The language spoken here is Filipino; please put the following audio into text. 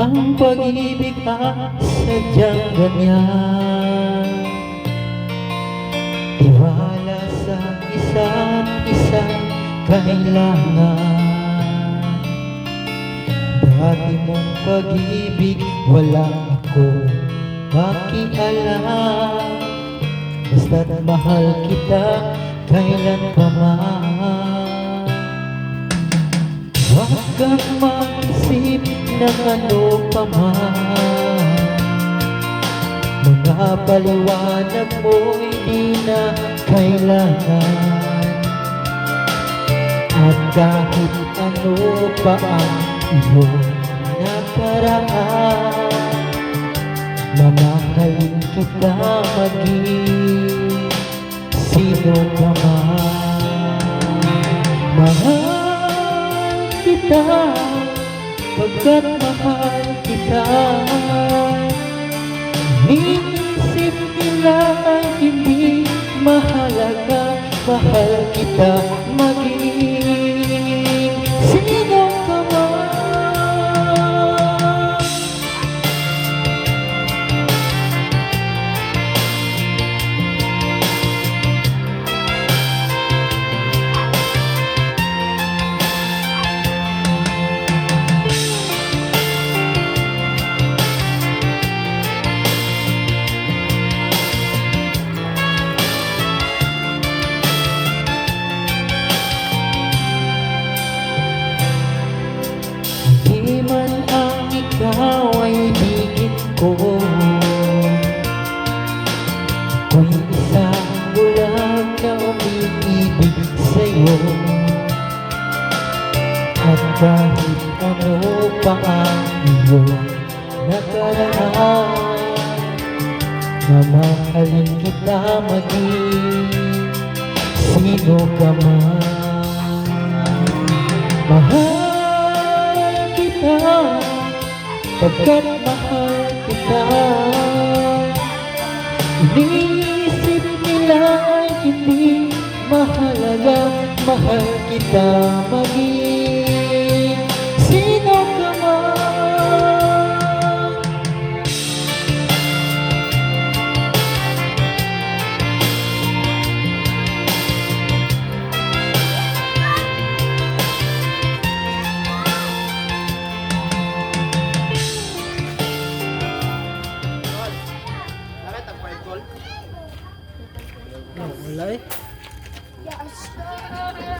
Ang pag-ibig ay sadyang ganyan, tiwala sa isa't isang kailangan. Dati mong pag-ibig wala ako pakialam, basta't mahal kita kailan pa man. Huwag kang mag-isip ng ano pa man, mga paliwanag mo hindi na kailangan. At kahit ano pa ang iyong nakaraan, mamahalin kita maging sino ka man. Mahal kita pagkat mahal kita. Inisip nila ay hindi mahalaga, mahal kita maging sino ka man. Di man ang ikaw ay higit ko, ako'y isang bulag na umiibig sa'yo. At kahit ano pa ang iyong nakaraan, mamahalin kita maging sino ka man. Mahal kita pagkat mahal kita. Iniisip nila ay hindi mahalaga, mahal kita maging sino ka man. Wala eh. Yes.